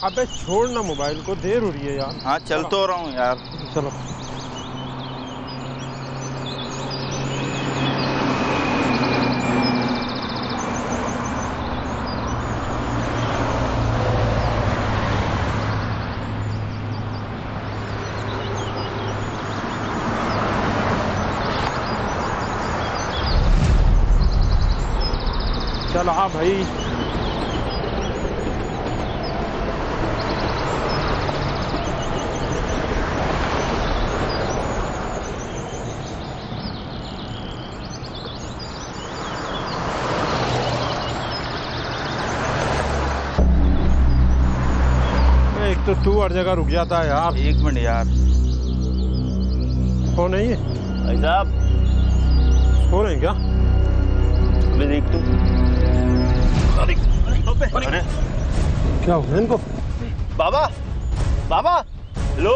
अबे छोड़ ना मोबाइल को, देर हो रही है यार। हाँ चल तो रहा हूँ यार। चलो। चल हाँ भाई। एक तो तू हर जगह रुक जाता है यार। एक मिनट यार। हो नहीं है भाई साहब, हो नहीं क्या? अबे देख तू। अरे क्या हुआ इनको? बाबा, बाबा, लो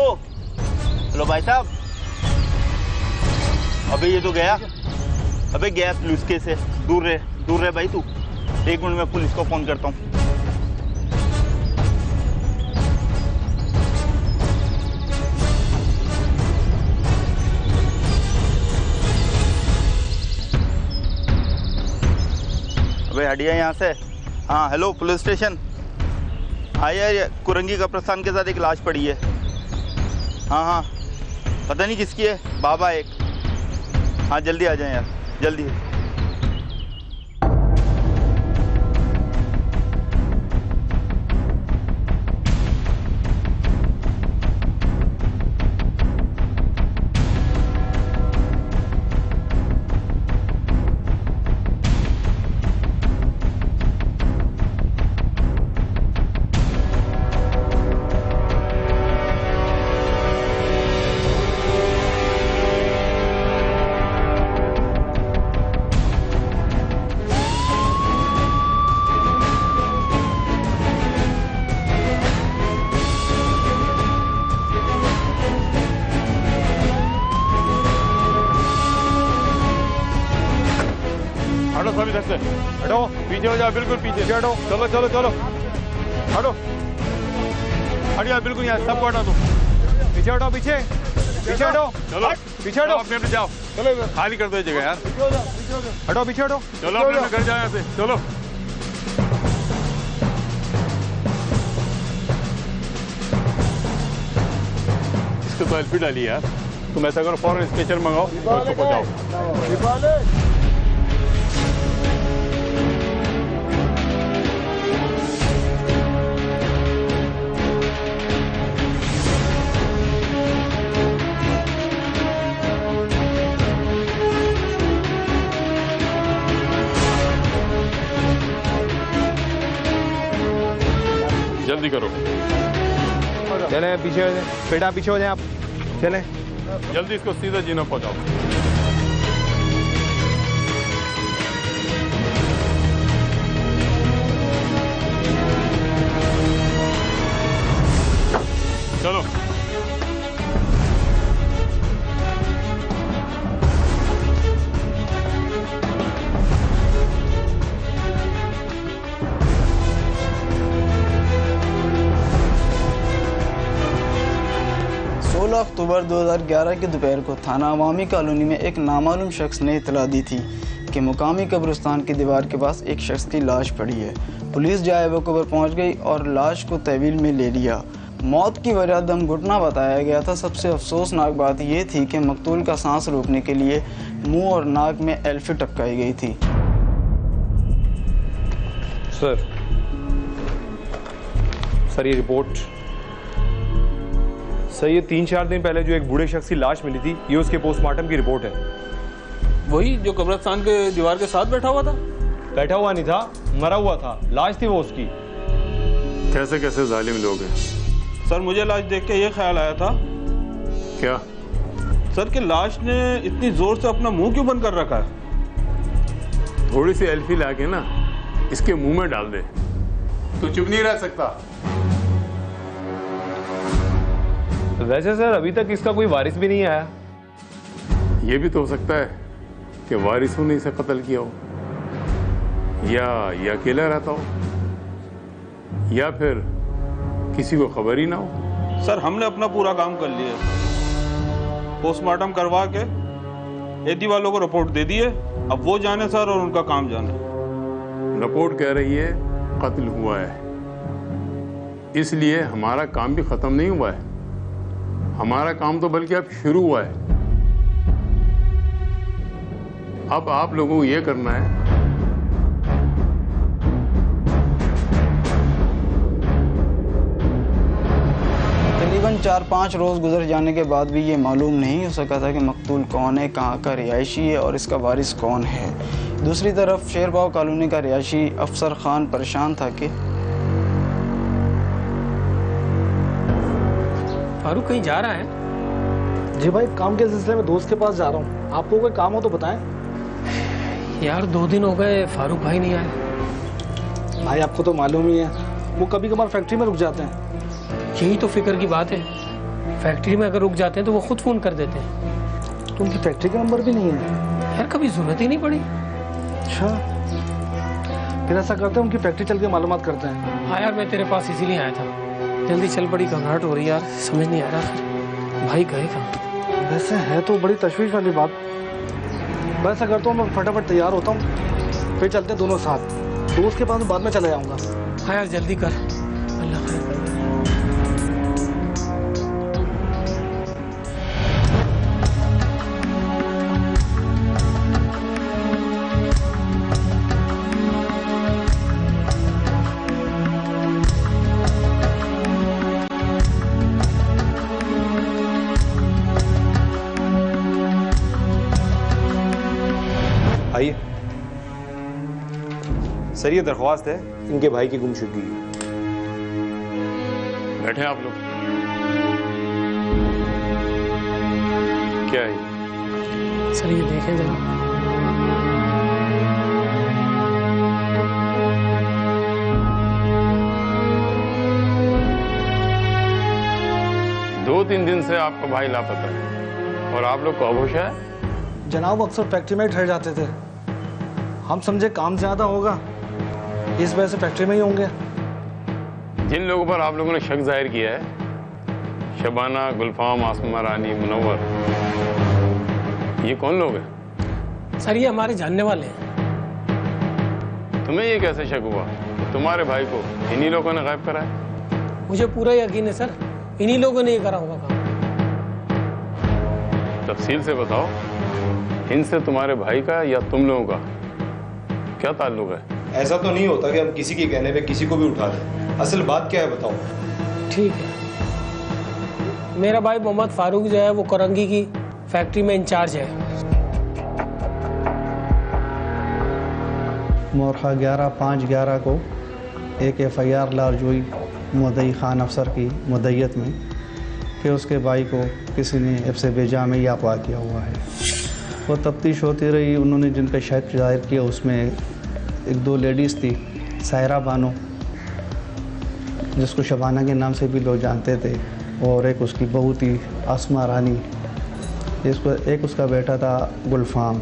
लो भाई साहब। अबे ये तो गया। अबे गया पुलिस के से। दूर रहे भाई तू। एक मिनट में पुलिस को फोन करता हूँ। अबे हटिया यहाँ से। हाँ हेलो पुलिस स्टेशन। हाँ यार, कुरंगी कब्रिस्तान के साथ एक लाश पड़ी है। हाँ हाँ, पता नहीं किसकी है, बाबा एक। हाँ जल्दी आ जाएं यार, जल्दी। हटो सभी इधर से, हटो पीछे हो जाओ, बिल्कुल पीछे हटो। चलो चलो चलो हटो, हट यार बिल्कुल, यहाँ सबको हटा दो। पीछे हटो, पीछे पीछे हटो। चलो पीछे हटो, अपने अपने जाओ। चलो खाली कर दो जगह यार। हटो पीछे हटो, चलो अपने अपने घर जाओ यहाँ से। चलो इसको तो एल्फी डाली यार। तुम ऐसा करो, फौरन स्पेशल मंगाओ और उसको पहुंचाओ। जल्दी करो। चले पीछे, बेटा पीछे हो जाए आप। चले जल्दी, इसको सीधा जीना पहुंचाओ। चलो अक्टूबर 2011 की दोपहर को थाना अवामी कॉलोनी में एक नामालूम शख्स ने इतला दी थी कि मुकामी कब्रिस्तान की दीवार के पास एक शख्स की लाश पड़ी है। पुलिस जाए वक़्त पर पहुंच गई और लाश को तहवील में ले लिया। मौत की वजह दम घुटना बताया गया था। सबसे अफसोसनाक बात यह थी कि मकतूल का सांस रोकने के लिए मुंह और नाक में एल्फी टपकाई गई थी। सर ये रिपोर्ट सर, ये 3-4 दिन पहले जो एक बूढ़े शख्स की लाश मिली थी, ये उसके पोस्टमार्टम की रिपोर्ट है। वही जो कब्रिस्तान के दीवार के साथ बैठा हुआ था? बैठा हुआ नहीं था, मरा हुआ था। लाश थी वो उसकी। कैसे कैसे जालिम लोग हैं। सर मुझे लाश देख के ये ख्याल आया था। क्या सर कि लाश ने इतनी जोर से अपना मुंह क्यों बंद कर रखा है? थोड़ी सी एल्फी लाके ना इसके मुंह में डाल दे तो चुप नहीं रह सकता। वैसे सर अभी तक इसका कोई वारिस भी नहीं आया। ये भी तो हो सकता है कि वारिसों ने इसे कत्ल किया हो, या अकेला रहता हो, या फिर किसी को खबर ही ना हो। सर हमने अपना पूरा काम कर लिया, पोस्टमार्टम करवा के एदी वालों को रिपोर्ट दे दी है। अब वो जाने सर और उनका काम जाने। रिपोर्ट कह रही है कत्ल हुआ है, इसलिए हमारा काम भी खत्म नहीं हुआ है। हमारा काम तो बल्कि अब शुरू हुआ है। अब आप लोगों को ये करना है, तकरीबन 4-5 रोज़ गुजर जाने के बाद भी ये मालूम नहीं हो सका था कि मकतूल कौन है, कहाँ का रिहायशी है और इसका वारिस कौन है। दूसरी तरफ शेरबाव कॉलोनी का रिहायशी अफसर खान परेशान था कि फारूक कहीं जा रहा है? जी भाई, काम के सिलसिले में दोस्त के पास जा रहा हूँ। आपको कोई काम हो तो बताएं। यार 2 दिन हो गए फारूक भाई नहीं आए। भाई आपको तो मालूम ही है, वो कभी कभार फैक्ट्री में रुक जाते हैं। यही तो फिक्र की बात है, फैक्ट्री में अगर रुक जाते हैं तो वो खुद फ़ोन कर देते हैं। तो उनकी फैक्ट्री का नंबर भी नहीं है? यार कभी ज़रूरत ही नहीं पड़ी। अच्छा, फिर ऐसा करते हैं उनकी फैक्ट्री चल के मालूमात करते हैं। हाँ यार, मैं तेरे पास इसीलिए आया था। जल्दी चल, बड़ी घबराहट हो रही है यार, समझ नहीं आ रहा भाई गए कहाँ। वैसे है तो बड़ी तशवीश वाली बात। वैसा करता हूँ मैं फटाफट तैयार होता हूँ, फिर चलते दोनों साथ। दोस्त के पास बाद में चले जाऊँगा। हाँ यार जल्दी कर, अल्लाह खैर। आइए सर, ये दरख्वास्त है इनके भाई की गुमशुदगी की। बैठे आप लोग। क्या है? सर ये देखें जरा। दो तीन दिन से आपका भाई लापता है और आप लोग को अबोशा है। जनाब अक्सर फैक्ट्री में ही ठहर जाते थे, हम समझे काम ज्यादा होगा इस वजह से फैक्ट्री में ही होंगे। जिन लोगों पर आप लोगों ने शक जाहिर किया है, शबाना, गुलफाम, आसमा रानी, मुनव्वर, ये कौन लोग हैं? सर ये हमारे जानने वाले हैं। तुम्हें ये कैसे शक हुआ कि तुम्हारे भाई को इन्हीं लोगों ने गायब करा है? मुझे पूरा यकीन है सर, इन्हीं लोगों ने ये करा होगा काम। तफसील से बताओ, इनसे तुम्हारे भाई का या तुम लोगों का क्या ताल्लुक है? ऐसा तो नहीं होता कि हम किसी के कहने पे किसी को भी उठा दें। असल बात क्या है बताओ। ठीक है, मेरा भाई मोहम्मद फारूक जो है वो कोरंगी की फैक्ट्री में इंचार्ज है। मोरखा 11/5/11 को एक FIR लॉन्च हुई मुद्दई खान अफसर की मुद्दईयत में कि उसके भाई को किसी ने हिफ्ज़ बेजा में ही अगवा किया हुआ है। वो तफ्तीश होती रही, उन्होंने जिनका शक जाहिर किया उसमें 1-2 लेडीज़ थी, सायरा बानो जिसको शबाना के नाम से भी लोग जानते थे, और एक उसकी बहू थी आसमा रानी, एक उसका बेटा था गुलफाम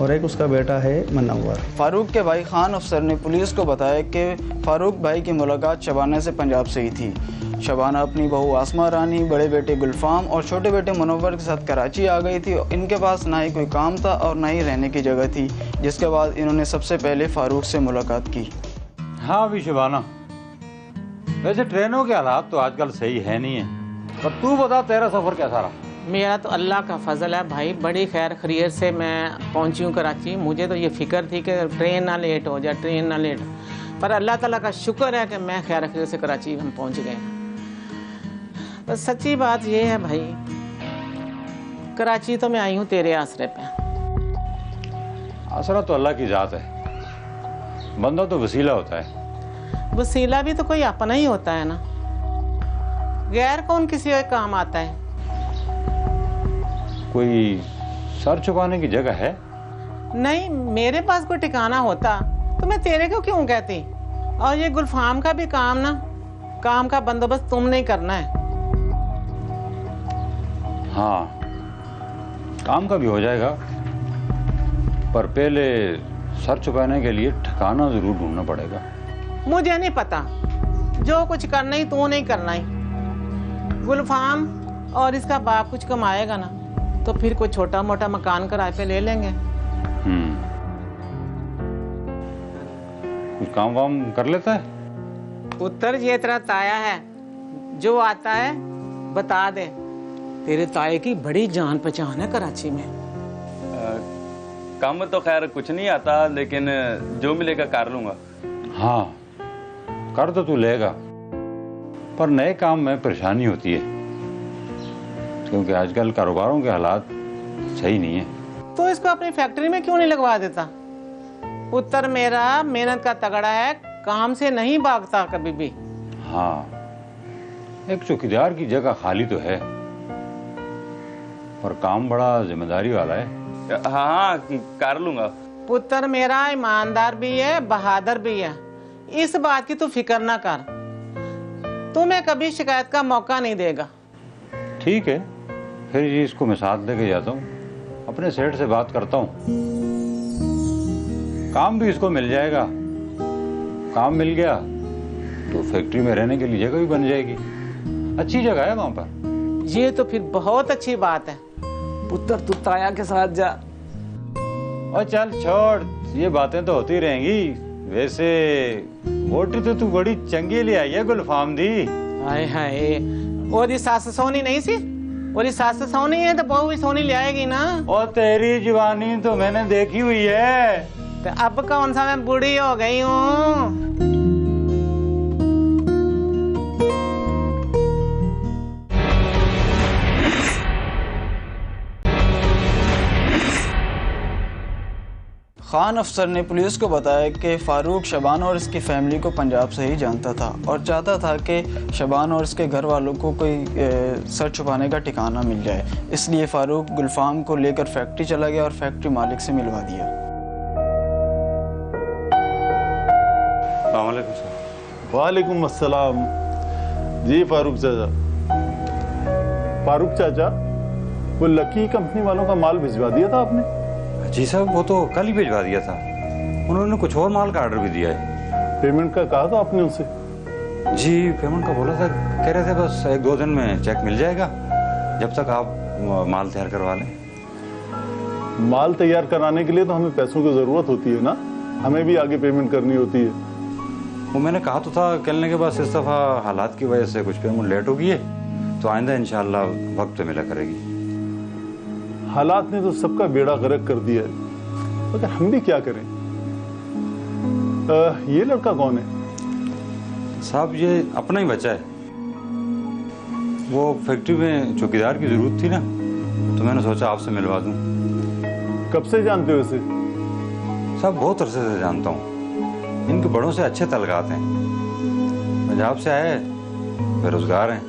और एक उसका बेटा है मुनव्वर। फारूक के भाई खान अफसर ने पुलिस को बताया कि फारूक भाई की मुलाकात शबाना से पंजाब से ही थी। शबाना अपनी बहू आसमा रानी, बड़े बेटे गुलफाम और छोटे बेटे मुनव्वर के साथ कराची आ गई थी। इनके पास ना ही कोई काम था और ना ही रहने की जगह थी, जिसके बाद इन्होंने सबसे पहले फारूक से मुलाकात की। हाँ अभी शबाना, वैसे ट्रेनों के हालात तो आजकल सही है नहीं है, पर तू बता तेरा सफ़र कैसा रहा? मेरा तो अल्लाह का फजल है भाई, बड़ी खैर खैरियत से मैं पहुंची हूँ कराची। मुझे तो ये फ़िक्र थी कि ट्रेन ना लेट हो जाए, ट्रेन ना लेट, पर अल्लाह ताला का शुक्र है कि मैं खैर खैरियत से कराची हम पहुंच गए। बस सच्ची बात ये है भाई, कराची तो मैं आई हूँ तेरे आसरे पे। आसरा तो अल्लाह की ज़ात है, बंदा तो वसीला होता है। वसीला भी तो कोई अपना ही होता है ना, गैर कौन किसी के काम आता है? कोई सर छुपाने की जगह है? नहीं, मेरे पास कोई ठिकाना होता तो मैं तेरे को क्यों कहती। और ये गुलफाम का भी काम ना, काम का बंदोबस्त तुमने ही करना है। हाँ काम का भी हो जाएगा, पर पहले सर छुपाने के लिए ठिकाना जरूर ढूंढना पड़ेगा। मुझे नहीं पता, जो कुछ करना ही तू नहीं करना ही। गुलफाम और इसका बाप कुछ कमाएगा ना तो फिर कोई छोटा मोटा मकान किराए पे ले लेंगे। कुछ काम वाम कर लेता है? पुत्र ये तेरा ताया है, जो आता है बता दे। तेरे ताए की बड़ी जान पहचान है कराची में। काम तो खैर कुछ नहीं आता, लेकिन जो मिलेगा कर लूंगा। हाँ कर तो तू लेगा, पर नए काम में परेशानी होती है, क्योंकि आजकल कारोबारों के हालात सही नहीं है। तो इसको अपनी फैक्ट्री में क्यों नहीं लगवा देता? पुत्र मेरा मेहनत का तगड़ा है, काम से नहीं भागता कभी भी। हाँ, एक चौकीदार की जगह खाली तो है, पर काम बड़ा जिम्मेदारी वाला है। हाँ कर लूंगा। पुत्र मेरा ईमानदार भी है, बहादुर भी है, इस बात की तू फिक्र ना कर। तुम्हें कभी शिकायत का मौका नहीं देगा। ठीक है, फिर ये इसको मैं साथ लेके जाता हूँ, अपने सेठ से बात करता हूँ। काम भी इसको मिल जाएगा, काम मिल गया तो फैक्ट्री में रहने के लिए जगह भी बन जाएगी, अच्छी जगह है वहां पर। ये तो फिर बहुत अच्छी बात है। पुत्र तू ताया के साथ जा। और चल छोड़, ये बातें तो होती रहेंगी। वैसे वोटी तो तू बड़ी चंगी ले आई है गुलफाम दी। हाय हाय, और ये सास सोनी नहीं सी, और ये सास सोनी है तो बहू भी सोनी ले आएगी ना। और तेरी जवानी तो मैंने देखी हुई है। तो अब कौन सा मैं बूढ़ी हो गई हूँ। खान अफसर ने पुलिस को बताया कि फ़ारूक शबाना और इसकी फैमिली को पंजाब से ही जानता था और चाहता था कि शबाना और इसके घर वालों को कोई सर छुपाने का ठिकाना मिल जाए। इसलिए फ़ारूक गुलफाम को लेकर फैक्ट्री चला गया और फैक्ट्री मालिक से मिलवा दिया। वालेकुम अस्सलाम। जी फारूक चाचा। फारूक चाचा, वो लकी कंपनी वालों का माल भिजवा दिया था आपने? जी साहब, वो तो कल ही भिजवा दिया था। उन्होंने कुछ और माल का ऑर्डर भी दिया है। पेमेंट का कहा था आपने उनसे? जी पेमेंट का बोला था, कह रहे थे बस 1-2 दिन में चेक मिल जाएगा, जब तक आप माल तैयार करवा लें। माल तैयार कराने के लिए तो हमें पैसों की जरूरत होती है ना, हमें भी आगे पेमेंट करनी होती है। वो मैंने कहा तो था कहने के बाद इस दफ़ा हालात की वजह से कुछ पेमेंट लेट हो गई है, तो आइंदा इंशाल्लाह वक्त पे मिला करेगी। हालात ने तो सबका बेड़ा गर्क कर दिया है, मगर हम भी क्या करें। ये लड़का कौन है? साहब ये अपना ही बच्चा है। वो फैक्ट्री में चौकीदार की जरूरत थी ना, तो मैंने सोचा आपसे मिलवा दूं। कब से जानते हो इसे? साहब बहुत अरसे से जानता हूँ, इनके बड़ों से अच्छे तल्लुकात हैं। पंजाब से आए, बेरोजगार हैं,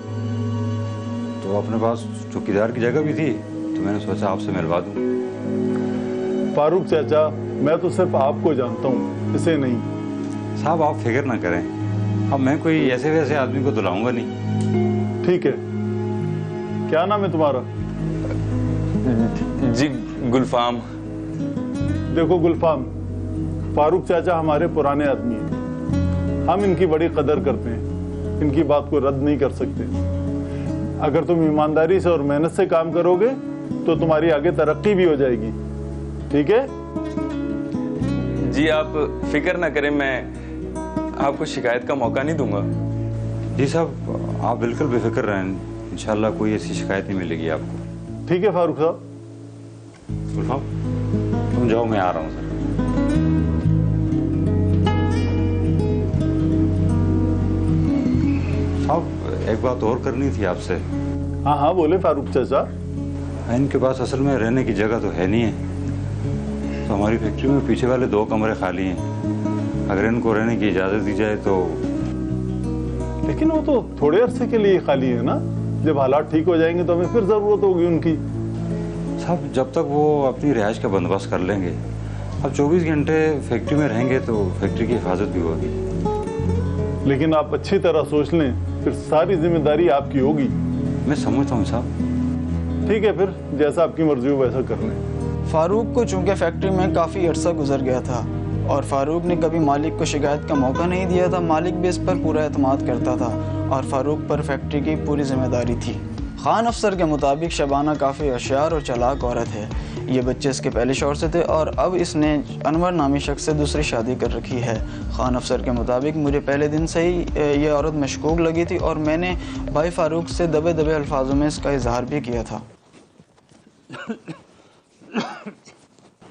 तो अपने पास चौकीदार की जगह भी थी, तो मैंने सोचा आपसे मिलवा दूं। फारूक चाचा, मैं तो सिर्फ आपको जानता हूँ, इसे नहीं। साहब आप फिक्र ना करें, अब मैं कोई ऐसे वैसे आदमी को दुलाऊंगा नहीं। ठीक है, क्या नाम है तुम्हारा? जी गुलफाम। देखो गुलफाम, फारूक चाचा हमारे पुराने आदमी हैं, हम इनकी बड़ी कदर करते हैं, इनकी बात को रद्द नहीं कर सकते। अगर तुम ईमानदारी से और मेहनत से काम करोगे तो तुम्हारी आगे तरक्की भी हो जाएगी। ठीक है जी, आप फिक्र ना करें, मैं आपको शिकायत का मौका नहीं दूंगा। जी साहब आप बिल्कुल बेफिक्र रहें, इंशाल्लाह कोई ऐसी शिकायत नहीं मिलेगी आपको। ठीक है फारूक साहब। तुम जाओ, मैं आ रहा हूँ सर। साहब एक बात और करनी थी आपसे। हाँ हाँ बोले फारूक चाचा। इनके पास असल में रहने की जगह तो है नहीं है, तो हमारी फैक्ट्री में पीछे वाले 2 कमरे खाली हैं, अगर इनको रहने की इजाज़त दी जाए तो। लेकिन वो तो थोड़े अरसे के लिए खाली है ना, जब हालात ठीक हो जाएंगे तो हमें फिर ज़रूरत होगी उनकी। साहब जब तक वो अपनी रिहाइश का बंदोबस्त कर लेंगे, अब 24 घंटे फैक्ट्री में रहेंगे तो फैक्ट्री की हिफाजत भी होगी। लेकिन आप अच्छी तरह सोच लें, फिर सारी जिम्मेदारी आपकी होगी। मैं समझता हूँ साहब। ठीक है, फिर जैसा आपकी मर्जी हो वैसा कर लें। फारूक को चूंकि फैक्ट्री में काफ़ी अरसा गुजर गया था और फारूक ने कभी मालिक को शिकायत का मौका नहीं दिया था। मालिक भी इस पर पूरा एतमाद करता था और फारूक पर फैक्ट्री की पूरी जिम्मेदारी थी। खान अफसर के मुताबिक शबाना काफ़ी होशियार और चालाक औरत है। ये बच्चे इसके पहले शौहर से थे और अब इसने अनवर नामी शख्स से दूसरी शादी कर रखी है। खान अफसर के मुताबिक मुझे पहले दिन से ही ये औरत मशकूक लगी थी और मैंने भाई फारूक से दबे दबे अल्फाजों में इसका इजहार भी किया था।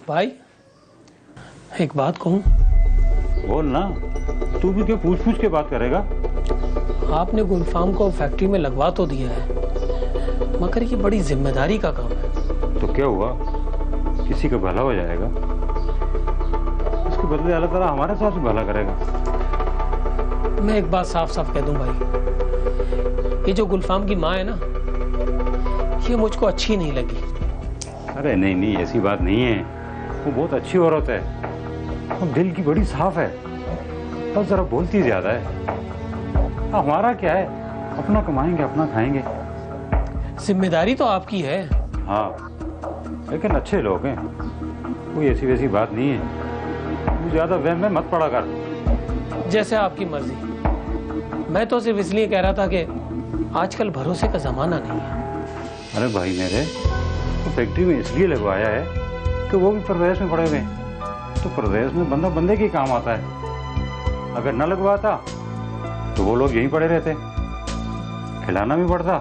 भाई एक बात कहूँ? बोल ना, तू भी क्या पूछ पूछ के बात करेगा? आपने गुलफाम को फैक्ट्री में लगवा तो दिया है, मगर ये बड़ी जिम्मेदारी का काम है। तो क्या हुआ, किसी का भला हो जाएगा, उसके बदले अल्लाह ताला हमारे साथ भी भला करेगा। मैं एक बात साफ साफ कह दूं भाई, ये जो गुलफाम की माँ है ना, ये मुझको अच्छी नहीं लगी। अरे नहीं नहीं, ऐसी बात नहीं है, वो बहुत अच्छी औरत है और दिल की बड़ी साफ है, बस जरा बोलती ज्यादा है। हमारा क्या है, अपना कमाएंगे अपना खाएंगे। जिम्मेदारी तो आपकी है। हाँ, लेकिन अच्छे लोग हैं, कोई ऐसी वैसी बात नहीं है। तू ज्यादा वहम में मत पड़ा कर। जैसे आपकी मर्जी। मैं तो सिर्फ इसलिए कह रहा था कि आजकल भरोसे का जमाना नहीं है। अरे भाई मेरे, तो फैक्ट्री में इसलिए लगवाया है कि वो भी परदेश में पड़े हुए हैं, तो परदेश में बंदा बंदे के काम आता है। अगर न लगवाता तो वो लोग यहीं पड़े रहते, खिलाना भी पड़ता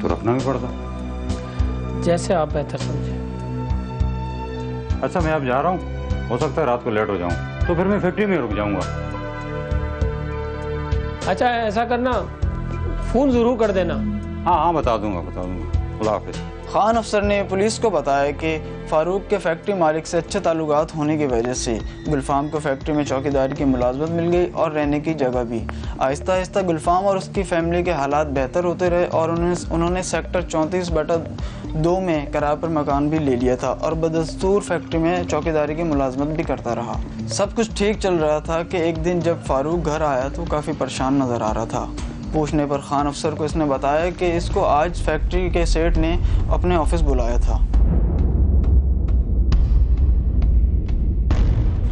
तो रखना भी पड़ता। जैसे आप बेहतर समझे। अच्छा, मैं अब जा रहा हूँ, हो सकता है रात को लेट हो जाऊँ, तो फिर मैं फैक्ट्री में रुक जाऊंगा। अच्छा ऐसा करना, फोन जरूर कर देना। हाँ हाँ, बता दूंगा। खुदा हाफिज़। खान अफसर ने पुलिस को बताया कि फारूक के फैक्ट्री मालिक से अच्छे ताल्लुकात होने की वजह से गुलफाम को फैक्ट्री में चौकीदारी की मुलाजमत मिल गई और रहने की जगह भी। आहिस्ता आहिस्ता गुलफाम और उसकी फैमिली के हालात बेहतर होते रहे और उन्होंने सेक्टर 34/2 में किराए पर मकान भी ले लिया था और बदस्तूर फैक्ट्री में चौकीदारी की मुलाजमत भी करता रहा। सब कुछ ठीक चल रहा था कि एक दिन जब फारूक घर आया तो काफ़ी परेशान नज़र आ रहा था। पूछने पर खान अफसर को इसने बताया कि इसको आज फैक्ट्री के सेठ ने अपने ऑफिस बुलाया था।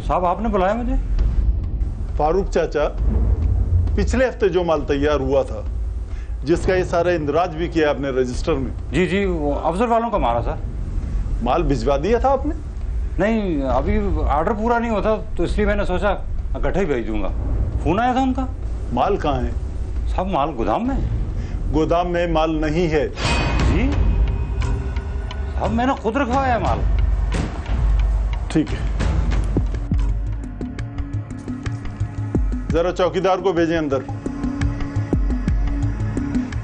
साहब, आपने बुलाया मुझे? फारूक चाचा, पिछले हफ्ते जो माल तैयार हुआ था, जिसका ये सारा इंदराज भी किया आपने रजिस्टर में। जी जी, वो अफसर वालों का मारा सर। माल भिजवा दिया था आपने? नहीं, अभी ऑर्डर पूरा नहीं होता तो इसलिए मैंने सोचा इकट्ठे ही भेज दूंगा। फोन आया था उनका। माल कहाँ है? सब माल गोदाम में। गोदाम में माल नहीं है जी, अब मैंने खुद रखवाया है माल। ठीक है, जरा चौकीदार को भेजें अंदर।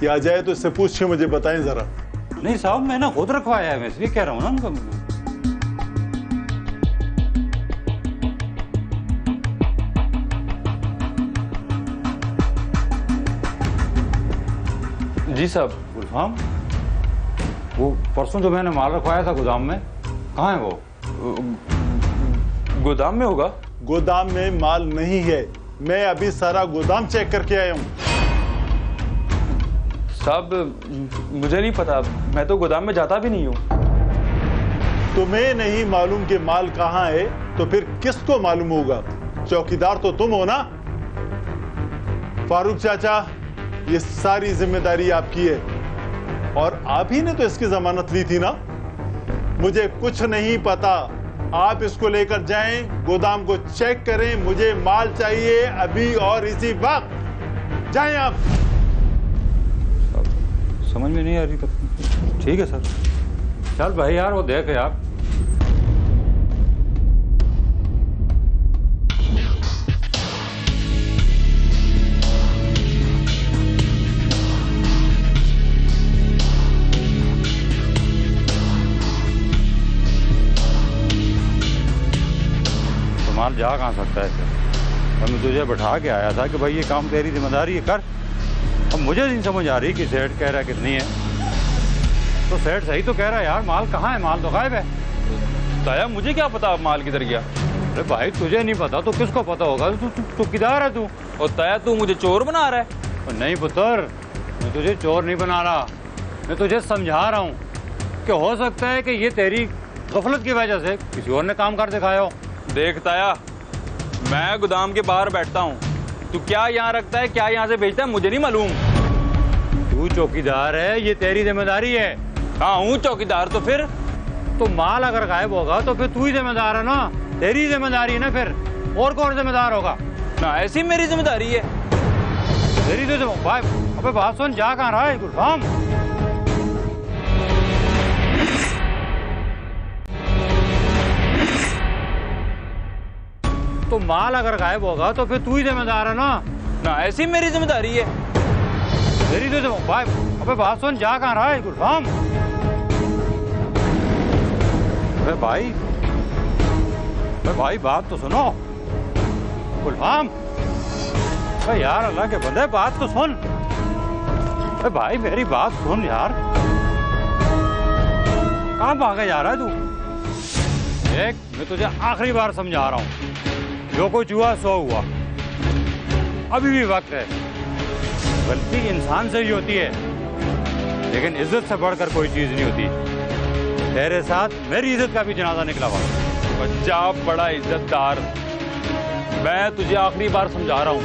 ये आ जाए तो इससे पूछ के मुझे बताएं जरा। नहीं साहब, मैंने खुद रखवाया है, मैं इसलिए कह रहा हूँ ना उनको। जी साहब। गुलफाम, वो परसों जो मैंने माल रखवाया था गोदाम में, कहाँ है वो? गोदाम में होगा। गोदाम में माल नहीं है, मैं अभी सारा गोदाम चेक करके आया हूँ। साहब मुझे नहीं पता, मैं तो गोदाम में जाता भी नहीं हूँ। तुम्हें नहीं मालूम कि माल कहाँ है तो फिर किसको मालूम होगा? चौकीदार तो तुम हो ना। फारूक चाचा, ये सारी जिम्मेदारी आपकी है और आप ही ने तो इसकी जमानत ली थी ना। मुझे कुछ नहीं पता, आप इसको लेकर जाएं, गोदाम को चेक करें, मुझे माल चाहिए अभी और इसी वक्त। जाएं आप। समझ में नहीं आ रही। ठीक है सर। चल भाई यार, वो देख यार। माल जा कहाँ सकता है सर? और मैं तुझे बैठा के आया था कि भाई ये काम तेरी जिम्मेदारी है, कर। अब मुझे नहीं समझ आ रही कि सेठ कह रहा है कितनी है, तो सेठ सही तो कह रहा है यार। माल कहाँ है? माल तो गायब है। ताया मुझे क्या पता माल किधर गया? अरे भाई तुझे नहीं पता तो किसको पता होगा? तू किधर है तू? और ताया तू मुझे चोर बना रहा है? नहीं पुत्र, मैं तुझे चोर नहीं बना रहा, मैं तुझे समझा रहा हूँ कि हो सकता है कि ये तेरी गफलत की वजह से किसी और ने काम कर दिखाया हो। देख ताया, मैं गोदाम के बाहर बैठता हूँ। तू क्या यहाँ रखता है, क्या यहाँ से भेजता है, मुझे नहीं मालूम। तू चौकीदार है, ये तेरी जिम्मेदारी है। हाँ हूँ चौकीदार, तो फिर तो माल अगर गायब होगा तो फिर तू ही जिम्मेदार है ना, तेरी जिम्मेदारी है ना, फिर और कौन जिम्मेदार होगा? ना ऐसी मेरी जिम्मेदारी है। तेरी तो भाई, अबे बात सुन, जा कहाँ रहा है गुलफाम? तो माल अगर गायब होगा तो फिर तू ही जिम्मेदार है ना। ना ऐसी मेरी जिम्मेदारी है। तेरी तो भाई, अबे बात सुन, जा कहाँ रहा है गुलफाम? अबे भाई बात तो सुनो गुलफाम। अबे यार अल्लाह के बंदे, बात तो सुन। अबे भाई मेरी बात सुन यार, कहाँ भागे जा रहा है तू? देख, मैं तुझे आखिरी बार समझा रहा हूँ, जो कुछ हुआ सो हुआ, अभी भी वक्त है। गलती इंसान से ही होती है, लेकिन इज्जत से बढ़कर कोई चीज नहीं होती। तेरे साथ मेरी इज्जत का भी जनाजा निकला हुआ। बच्चा बड़ा इज्जतदार, मैं तुझे आखिरी बार समझा रहा हूँ,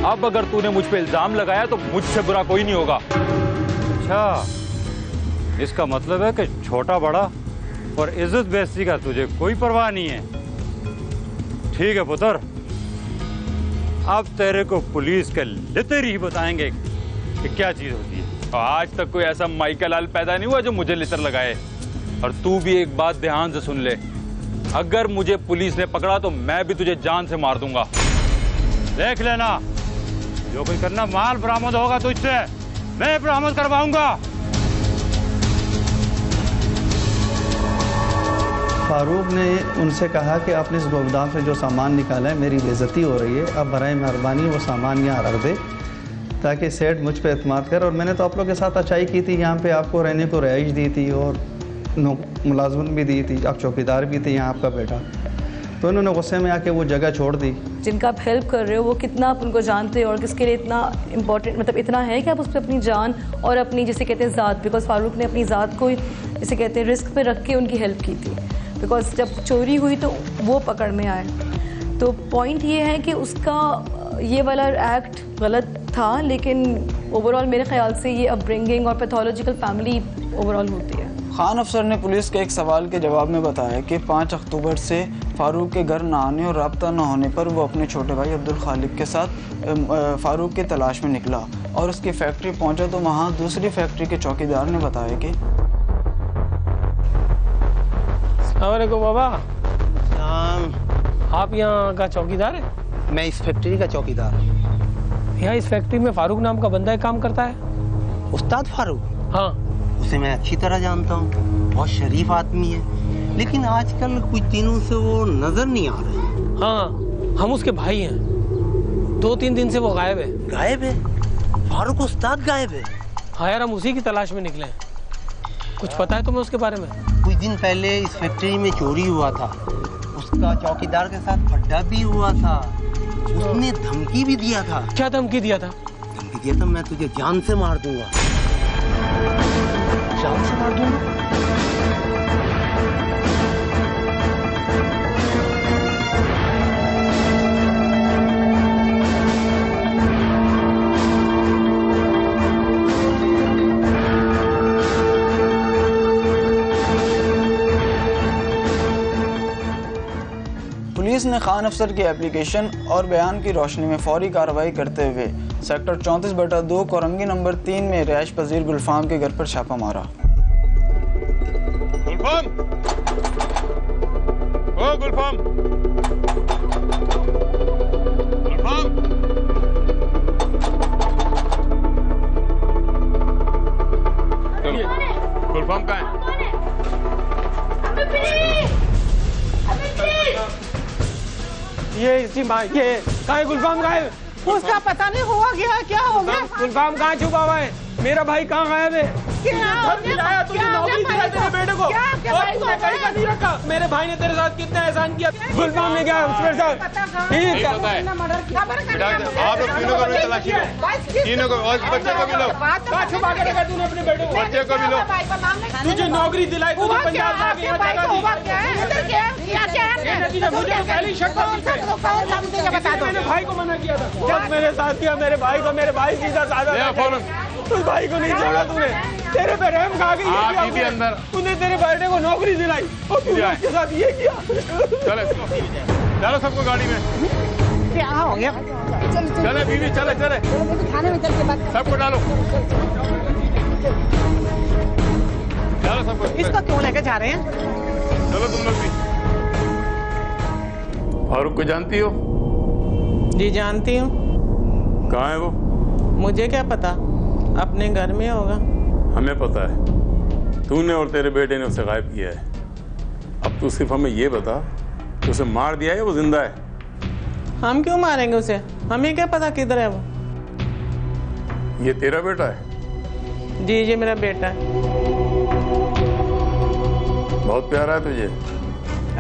अब अगर तूने मुझ पे इल्जाम लगाया तो मुझसे बुरा कोई नहीं होगा। अच्छा, इसका मतलब है कि छोटा बड़ा और इज्जत बेइज्जती का तुझे कोई परवाह नहीं है। ठीक है पुत्र, अब तेरे को पुलिस के लिटर ही बताएंगे कि क्या चीज होती है। आज तक कोई ऐसा माइकल पैदा नहीं हुआ जो मुझे लिटर लगाए। और तू भी एक बात ध्यान से सुन ले, अगर मुझे पुलिस ने पकड़ा तो मैं भी तुझे जान से मार दूंगा। देख लेना, जो कोई करना, माल बरामद होगा तुझसे मैं बरामद करवाऊंगा। फारूक ने उनसे कहा कि आपने इस गोदाम से जो सामान निकाला है, मेरी बेइज्जती हो रही है, अब बराए मेहरबानी वो सामान यहाँ रख दे ताकि सेठ मुझ पे एतमाद कर। और मैंने तो आप लोग के साथ अच्छाई की थी, यहाँ पे आपको रहने को रिहाइश दी थी और मुलाजमत भी दी थी, आप चौकीदार भी थे यहाँ आपका बेटा। तो इन्होंने गुस्से में आके वो जगह छोड़ दी। जिनका आप हेल्प कर रहे हो वो कितना आप उनको जानते हो और किसके लिए इतना इम्पोर्टेंट, मतलब इतना है कि आप उस पर अपनी जान और अपनी, जिसे कहते हैं ज़ात, बिकॉज फारूक ने अपनी ज़ात को, जिसे कहते हैं, रिस्क पे रख के उनकी हेल्प की थी। बिकॉज जब चोरी हुई तो वो पकड़ में आए। तो पॉइंट ये है कि उसका ये वाला एक्ट गलत था, लेकिन ओवरऑल मेरे ख्याल से ये अपब्रिंगिंग और पैथोलॉजिकल फैमिली ओवरऑल होती है। खान अफसर ने पुलिस के एक सवाल के जवाब में बताया कि 5 अक्टूबर से फारूक के घर न आने और रब्ता न होने पर वो अपने छोटे भाई अब्दुल खालिक के साथ फारूक की तलाश में निकला और उसकी फैक्ट्री पहुंचा तो वहाँ दूसरी फैक्ट्री के चौकीदार ने बताया कि अस्सलामुअलैकुम बाबा। आप यहाँ का चौकीदार है? मैं इस फैक्ट्री का चौकीदार हूँ। यहाँ इस फैक्ट्री में फारूक नाम का बंदा एक काम करता है। उस्ताद फारूक? हाँ। उसे मैं अच्छी तरह जानता हूँ, बहुत शरीफ आदमी है, लेकिन आजकल कुछ दिनों से वो नजर नहीं आ रहे। हाँ, हम उसके भाई हैं। 2-3 दिन से वो गायब है। गायब है? फारूक उस्ताद गायब है? हाँ यार, हम उसी की तलाश में निकले हैं। कुछ पता है तुम्हें उसके बारे में? कुछ दिन पहले इस फैक्ट्री में चोरी हुआ था, उसका चौकीदार के साथ खड्डा भी हुआ था, उसने धमकी भी दिया था। क्या धमकी दिया था? धमकी दिया था, मैं तुझे जान से मार दूंगा। जान से मार दूंगा? पुलिस ने खान अफसर की एप्लीकेशन और बयान की रोशनी में फौरी कार्रवाई करते हुए सेक्टर 34/2 कोरंगी नंबर 3 में रिहाइश पजीर गुलफाम के घर पर छापा मारा। गुलफाम! ओ गुलफाम! गुलफाम! गुलफाम कहाँ है? ये इसी माँ, ये कहाँ है गुलफाम? कहाँ है? उसका पता नहीं हुआ गया, क्या हो गया? गुलफाम कहाँ छुपा हुआ है? मेरा भाई कहाँ गायब है? दिलाया तुझे, नौकरी दिलाई तेरे बेटे को, और तूने कहीं का नहीं रखा। मेरे भाई ने तेरे साथ कितना एहसान किया। गुलफाम ने क्या उसके साथ? ठीक है, आप लोग तीनों को भी तलाशी लो, तीनों को, और बच्चे को भी लो। कहाँ छुपा के रखा तूने अपने बेटे को? बच्चे को भी लो। तुझे नौकरी दिलाई, तुझे पंजाब ला के यहाँ जगह दी। मुझे तो पहले ही शक था तुझसे। मैंने भाई को मना किया था, जब मेरे साथ किया मेरे भाई को, मेरे भाई सीधा साधा उस भाई को नहीं छोड़ा तूने। तेरे पे रहम खा गई अंदर, तूने तेरे बेटे को नौकरी दिलाई और तूने उसके साथ ये किया। चलो सबको गाड़ी में। क्या हो गया? चले बीवी, चले चले थाने में चल के बात। सबको डालो, चलो सबको। इसको क्यों लेके जा रहे हैं? चलो तुम लोग भी। फारूक को जानती हो? जी जानती हूँ। कहाँ है वो? मुझे क्या पता, अपने घर में होगा। हमें पता है, तूने और तेरे बेटे ने उसे गायब किया है। अब तू सिर्फ हमें ये बता, उसे मार दिया है वो जिंदा है? हम क्यों मारेंगे उसे, हमें क्या पता किधर है वो। ये तेरा बेटा है? जी जी मेरा बेटा है। बहुत प्यारा है तुझे?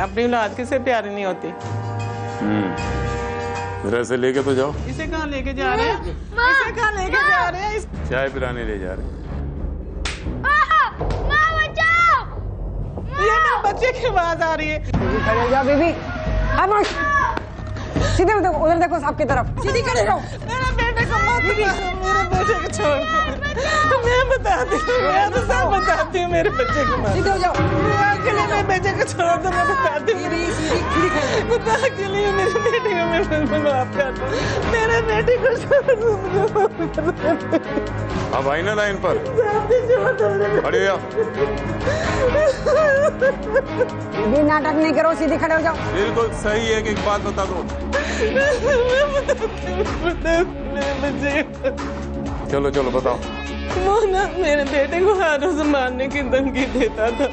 अपनी औलाद किसे प्यारी नहीं होती। मेरा इसे लेके तो जाओ। इसे कहाँ लेके जा रहे हैं? इसे कहाँ लेके जा रहे हैं? चाय पिलाने ले जा रहे हैं। ये ना बच्चे की आवाज आ रही है। खड़े हो जाओ बेबी, सीधे उधर देखो साहब की तरफ, सीधी खड़े रहो। मेरे बेटे को मत, मेरे बेटे को छोड़ दो। मैं बताती हूँ, मैं तो सब बताती हूँ, मेरे बच्चे को मत। सीधे हो जाओ। मेरे बेटे को छोड़ दो, मैं बताती हूँ। बता के लिए मेरे बेटे को मैं माफ कर दूँ। मेरे बेटे को छोड़ दो। अब आई ना लाइन पर खड़े हो जाओ। भी नाटक नहीं करो, सीधे खड़े हो जाओ। बिल्कुल सही है कि एक बात बता दो। चलो चलो बताओ। वो ना मेरे बेटे को हर रोज मारने की धमकी देता था।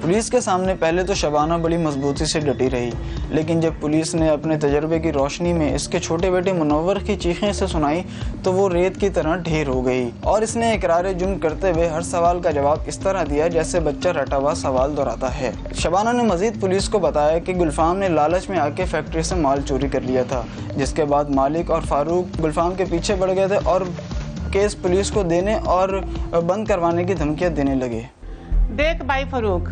पुलिस के सामने पहले तो शबाना बड़ी मजबूती से डटी रही, लेकिन जब पुलिस ने अपने तजर्बे की रोशनी में इसके छोटे बेटे मुनव्वर की चीखें से सुनाई तो वो रेत की तरह ढेर हो गई और इसने इकरार जुर्म करते हुए हर सवाल का जवाब इस तरह दिया जैसे बच्चा रटा हुआ सवाल दोहराता है। शबाना ने मजीद पुलिस को बताया कि गुलफाम ने लालच में आके फैक्ट्री से माल चोरी कर लिया था, जिसके बाद मालिक और फारूक गुलफाम के पीछे बढ़ गए थे और केस पुलिस को देने और बंद करवाने की धमकियाँ देने लगे। देख भाई फारूक,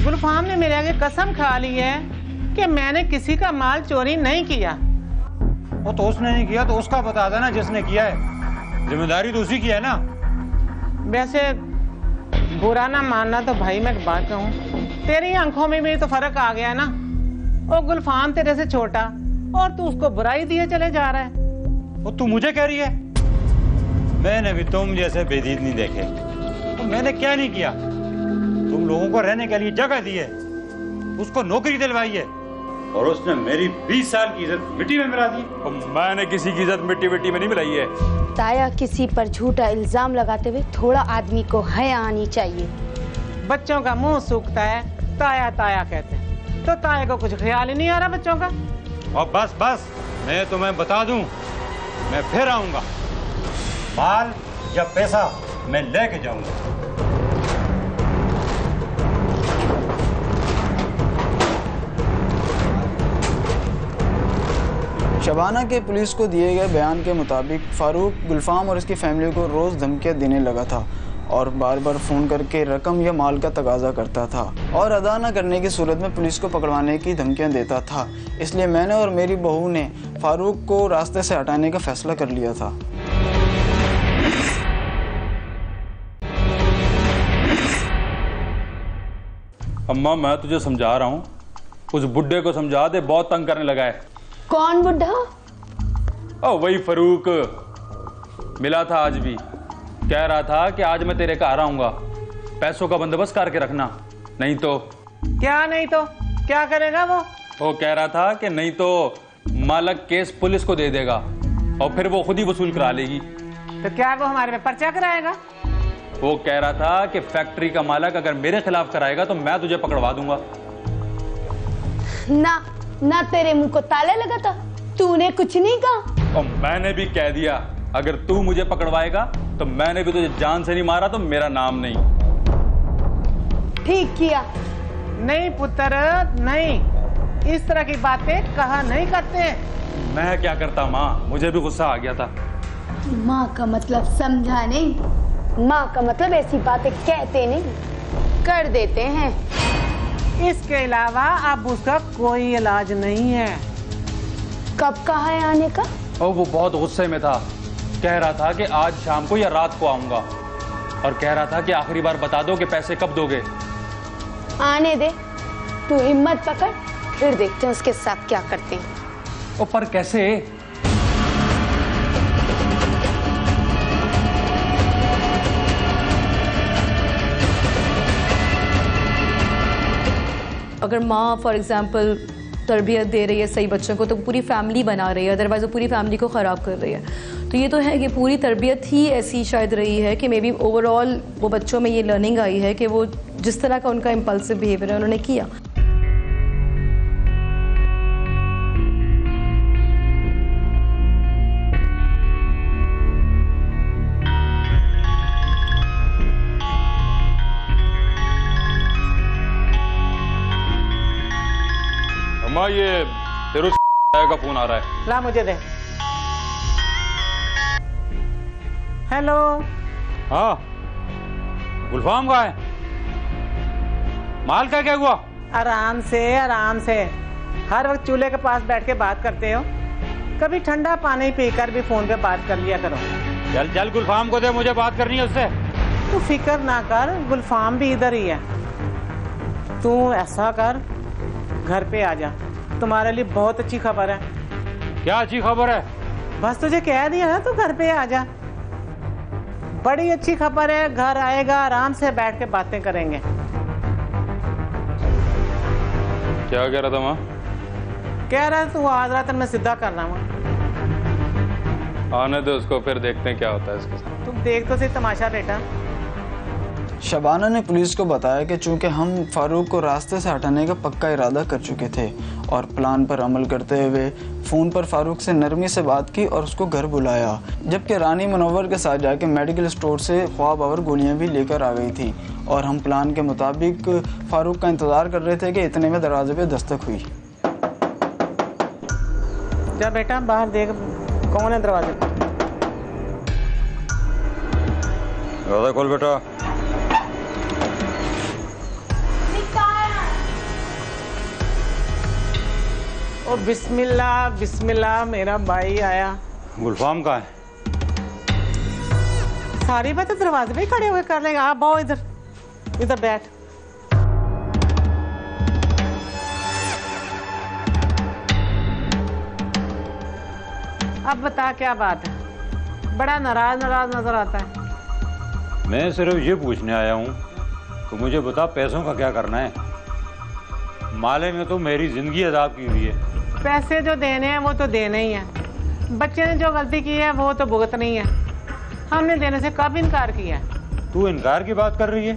गुलफाम ने मेरे आगे कसम खा ली है कि मैंने किसी का माल चोरी नहीं किया। वो तो उसने नहीं किया तो उसका बता देना जिसने किया है, जिम्मेदारी तो उसी की है ना। वैसे बुरा ना मानना तो भाई मैं एक बात कहूँ, तेरी आंखों में भी तो फर्क आ गया ना। वो गुलफाम तेरे से छोटा और तू उसको बुराई दिए चले जा रहा है। वो तू मुझे कह रही है? मैंने भी तुम जैसे बेदीद नहीं देखे। तो मैंने क्या नहीं किया? तुम लोगों को रहने के लिए जगह दी है, उसको नौकरी दिलवाई है और उसने मेरी 20 साल की इज्जत मिट्टी में मिला दी। और मैंने किसी की इज्जत मिट्टी में नहीं मिलाई है। ताया, किसी पर झूठा इल्जाम लगाते हुए थोड़ा आदमी को हया आनी चाहिए। बच्चों का मुंह सूखता है, ताया ताया कहते हैं, तो ताया को कुछ ख्याल ही नहीं आ रहा बच्चों का। और बस बस, मैं तुम्हें बता दूं, मैं फिर आऊंगा, माल या पैसा मैं लेके जाऊंगा। शबाना के पुलिस को दिए गए बयान के मुताबिक फारूक गुलफाम और इसकी फैमिली को रोज़ धमकियाँ देने लगा था और बार बार फ़ोन करके रकम या माल का तकाजा करता था और अदा न करने की सूरत में पुलिस को पकड़वाने की धमकियाँ देता था। इसलिए मैंने और मेरी बहू ने फारूक को रास्ते से हटाने का फैसला कर लिया था। अम्मा मैं तुझे समझा रहा हूँ, उस बुड्ढे को समझा दे, बहुत तंग करने लगा है। कौन बुड्ढा? ओ वही फरूक मिला था आज भी, कह रहा था कि आज मैं तेरे घर आऊंगा, पैसों का बंदोबस्त करके रखना, नहीं तो। क्या नहीं तो? क्या करेगा वो कह रहा था कि नहीं तो मालक केस पुलिस को दे देगा और फिर वो खुद ही वसूल करा लेगी। तो क्या वो हमारे पे पर्चा कराएगा? वो कह रहा था कि फैक्ट्री का मालक अगर मेरे खिलाफ कराएगा तो मैं तुझे पकड़वा दूंगा। ना तेरे मुंह को ताला लगा था, तूने कुछ नहीं कहा। और मैंने भी कह दिया अगर तू मुझे पकड़वाएगा तो मैंने भी तुझे जान से नहीं मारा तो मेरा नाम नहीं। ठीक किया। नहीं पुत्र नहीं, इस तरह की बातें कहा नहीं करते। मैं क्या करता माँ, मुझे भी गुस्सा आ गया था। माँ का मतलब समझा नहीं, माँ का मतलब ऐसी बातें कहते नहीं, कर देते हैं। इसके अलावा अब उसका कोई इलाज नहीं है। कब कहा है आने का? और वो बहुत गुस्से में था, कह रहा था कि आज शाम को या रात को आऊंगा, और कह रहा था कि आखिरी बार बता दो कि पैसे कब दोगे। आने दे, तू हिम्मत पकड़, फिर देखते हैं उसके साथ क्या करते हैं। ओ पर कैसे? अगर माँ फॉर एग्जांपल तरबियत दे रही है सही बच्चों को तो पूरी फैमिली बना रही है, अदरवाइज वो पूरी फैमिली को ख़राब कर रही है। तो ये तो है कि पूरी तरबियत ही ऐसी शायद रही है कि मे बी ओवरऑल वो बच्चों में ये लर्निंग आई है कि वो जिस तरह का उनका इम्पल्सिव बिहेवियर है उन्होंने किया। अम्मा ये तेरे का फोन आ रहा है। ला मुझे दे। हेलो। हाँ गुलफाम कहाँ है? माल का क्या हुआ? आराम से आराम से, हर वक्त चूल्हे के पास बैठ के बात करते हो, कभी ठंडा पानी पीकर भी फोन पे बात कर लिया करो। चल चल गुलफाम को दे, मुझे बात करनी है उससे। तू फिक्र ना कर, गुलफाम भी इधर ही है। तू ऐसा कर, घर पे आ जा, तुम्हारे लिए बहुत अच्छी खबर है। क्या अच्छी खबर है? बस तुझे कह दिया ना, तू घर पे आ जा, बड़ी अच्छी खबर है। घर आएगा, आराम से बैठ के बातें करेंगे। क्या कह रहा था माँ? कह रहा है तू आज रात मैं सीधा करना हूँ। आने दे उसको, फिर देखते हैं क्या होता है इसके साथ। तुम देख तो सही तमाशा बेटा। शबाना ने पुलिस को बताया कि चूंकि हम फारूक को रास्ते से हटाने का पक्का इरादा कर चुके थे और प्लान पर अमल करते हुए फ़ोन पर फारूक से नरमी से बात की और उसको घर बुलाया, जबकि रानी मुनव्वर के साथ जाके मेडिकल स्टोर से ख्वाब और गोलियां भी लेकर आ गई थी और हम प्लान के मुताबिक फारूक का इंतज़ार कर रहे थे कि इतने में दरवाजे पे दस्तक हुई। जा बेटा बाहर देख कौन है दरवाजे पर। दरवाजा खोल बेटा। ओ बिस्मिल्लाह बिस्मिल्लाह, मेरा भाई आया। गुलफाम कहाँ है? सारी बातें दरवाजे पे ही खड़े हुए कर लेंगे। आप आओ इधर, इधर बैठ। अब बता क्या बात है, बड़ा नाराज नाराज नजर आता है। मैं सिर्फ ये पूछने आया हूँ तो मुझे बता पैसों का क्या करना है? माले ने तो मेरी जिंदगी अदाब की हुई है। पैसे जो देने हैं वो तो देने ही हैं। बच्चे ने जो गलती की है वो तो भुगतनी है। हमने देने से कब इनकार किया है? तू इनकार की बात कर रही है?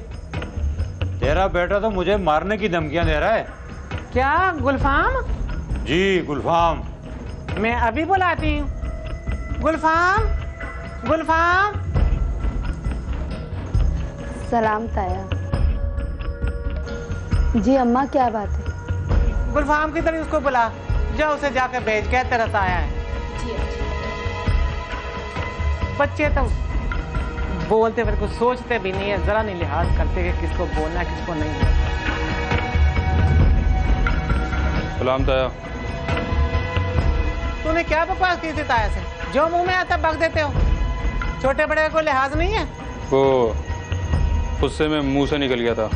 तेरा बेटा तो मुझे मारने की धमकियां दे रहा है। क्या गुलफाम? जी गुलफाम। मैं अभी बुलाती हूँ। गुलफाम, गुलफाम। सलाम ताया। जी अम्मा क्या बात है? गुलफाम की तरह उसको बुला, जा उसे जाकर भेज के तेरा साया है। बच्चे तो बोलते फिर कुछ सोचते भी नहीं है, जरा नहीं लिहाज करते कि किसको बोलना है किसको नहीं। सलाम ताया। तूने क्या बकवास की थी ताया से? जो मुंह में आता बक देते हो। छोटे बड़े को लिहाज नहीं है? वो गुस्से में मुंह से निकल गया था।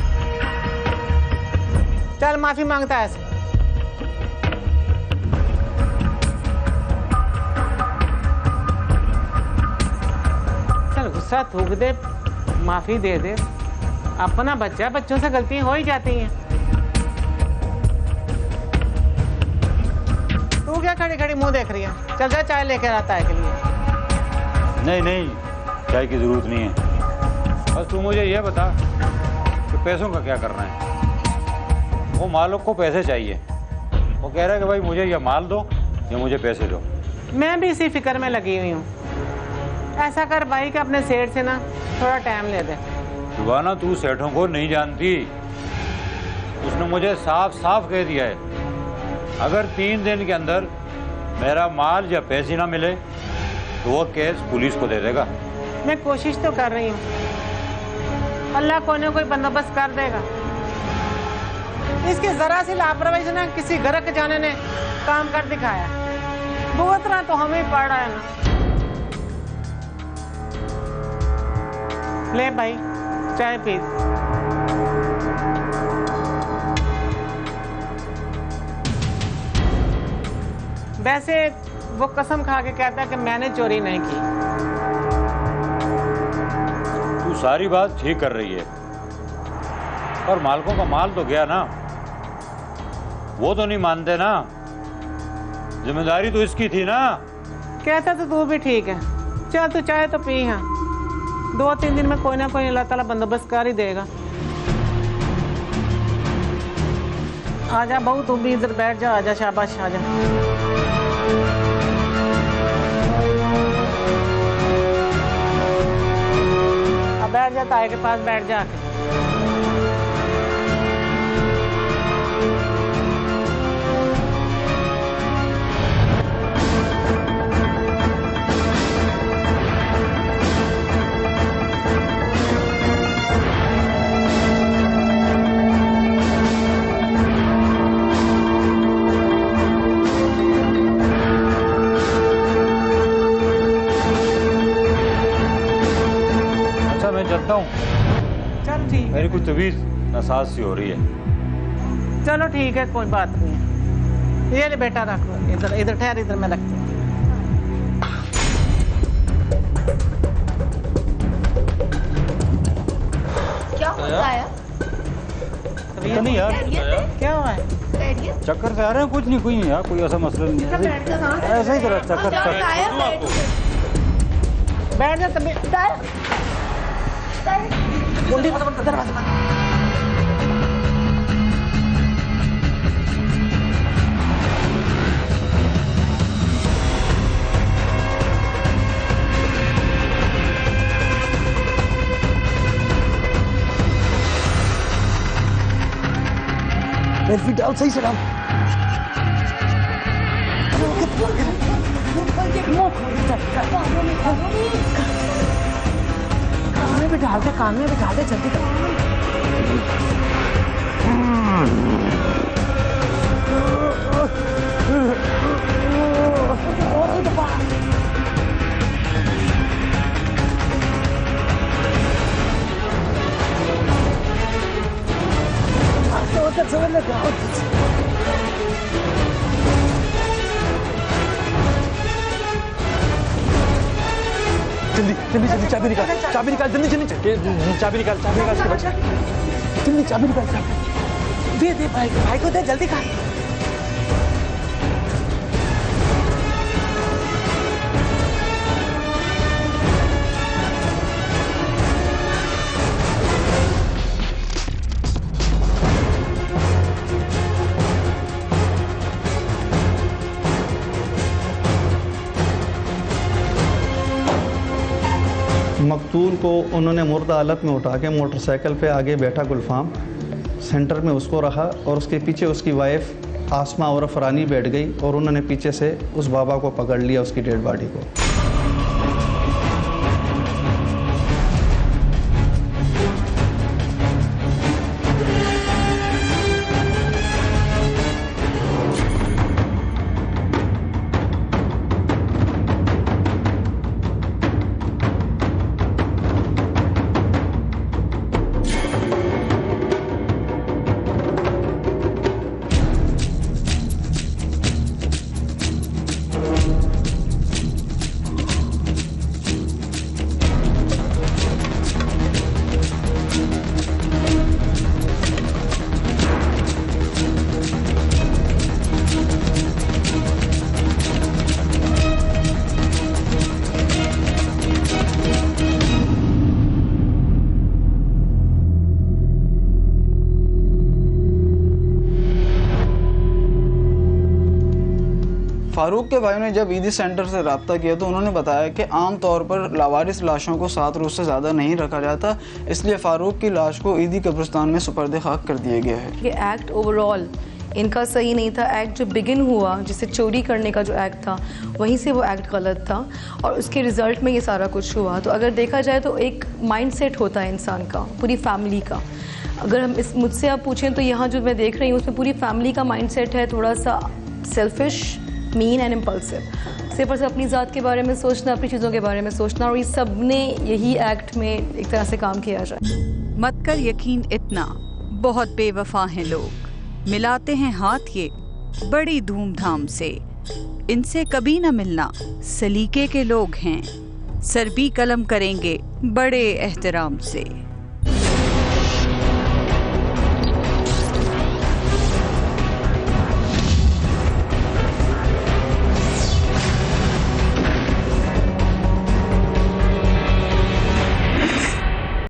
चल माफी मांगता है ऐसे। चल गुस्सा थूक दे, माफी दे दे। अपना बच्चा, बच्चों से गलतियां हो ही जाती हैं। तू क्या खड़ी खड़ी मुंह देख रही है? चल जा चाय लेकर आता है के लिए। नहीं नहीं, चाय की जरूरत नहीं है। बस तू मुझे ये बता कि पैसों का क्या करना है? वो मालिक को पैसे चाहिए, वो कह रहा है कि भाई मुझे ये माल दो या मुझे पैसे दो। मैं भी इसी फिक्र में लगी हुई हूँ। ऐसा कर भाई कि अपने सेठ से ना थोड़ा टाइम ले दे। सुबाना, तू सेठों को नहीं जानती। उसने मुझे साफ साफ कह दिया है, अगर 3 दिन के अंदर मेरा माल या पैसे ना मिले तो वो केस पुलिस को दे देगा। मैं कोशिश तो कर रही हूँ, अल्लाह कोई ना कोई बंदोबस्त कर देगा। इसके जरा सी लापरवाही से ना किसी गरक जाने ने काम कर दिखाया। भुगतना तो हमें पड़ रहा है ना। ले भाई चाय पी। वैसे वो कसम खा के कहता है कि मैंने चोरी नहीं की। तू सारी बात ठीक कर रही है, पर मालकों का माल तो गया ना, वो तो नहीं मानते ना। जिम्मेदारी तो इसकी थी ना। कहता तो तू भी ठीक है। चल तू चाहे तो पी। हाँ, 2-3 दिन में कोई ना कोई अल्लाह ताला बंदोबस्त कर ही देगा। आजा बहू, तू भी इधर बैठ जा। आजा, शाबाश, आजा। अब बैठ जा, ताए के पास बैठ जा। चलता हूँ। चल ठीक है। मेरी कुछ तबीयत नासाज सी हो रही है। चलो ठीक है, कोई बात नहीं है। ये ले बेटा, रख लो इधर। इधर ठहर, इधर मैं रखती हूँ। क्या होता है? नहीं यार, क्या हुआ है? चक्कर से आ रहे हैं। कुछ नहीं, कोई नहीं यार, कोई ऐसा मसला नहीं है। ऐसा ही करा चक्कर। बैठ जा तभी। दरवाजा बंद। सेल्फी डाल सही से डाल। कान में भी डाल दे जल्दी कर। जल्दी जल्दी जल्दी चाबी निकाल, चाबी निकाल, जल्दी जल्दी चाबी निकाल, चाबी निकाल इसके बच्चे। जल्दी चाबी निकाल, चाबी दे भाई को दे, जल्दी कर। मकतूल को उन्होंने मुर्दा हालत में उठा के मोटरसाइकिल पे आगे बैठा गुलफाम, सेंटर में उसको रखा और उसके पीछे उसकी वाइफ आसमा और फरानी बैठ गई और उन्होंने पीछे से उस बाबा को पकड़ लिया, उसकी डेड बॉडी को। फारूक के भाई ने जब ईदी सेंटर से रब्ता किया तो उन्होंने बताया कि आम तौर पर लावारिस लाशों को 7 रोज़ से ज़्यादा नहीं रखा जाता, इसलिए फ़ारूक की लाश को ईदी कब्रिस्तान में सुपर्द खाक कर दिया गया है। ये एक्ट ओवरऑल इनका सही नहीं था। एक्ट जो बिगिन हुआ, जिसे चोरी करने का जो एक्ट था, वहीं से वो एक्ट गलत था और उसके रिज़ल्ट में ये सारा कुछ हुआ। तो अगर देखा जाए तो एक माइंडसेट होता है इंसान का, पूरी फैमिली का। अगर हम मुझसे आप पूछें तो यहाँ जो मैं देख रही हूँ उसमें पूरी फैमिली का माइंडसेट है थोड़ा सा सेल्फिश, मीन एंड इम्पल्सिव। सिर्फ और सिर्फ अपनी ज़ात के बारे में सोचना, अपनी चीज़ों के बारे में सोचना, और ये सब ने यही एक्ट में एक तरह से काम किया जाए। मत कर यकीन इतना, बहुत बेवफा हैं लोग, मिलाते हैं हाथ ये बड़ी धूमधाम से, इनसे कभी न मिलना, सलीके के लोग हैं, सरबी कलम करेंगे बड़े एहतराम से।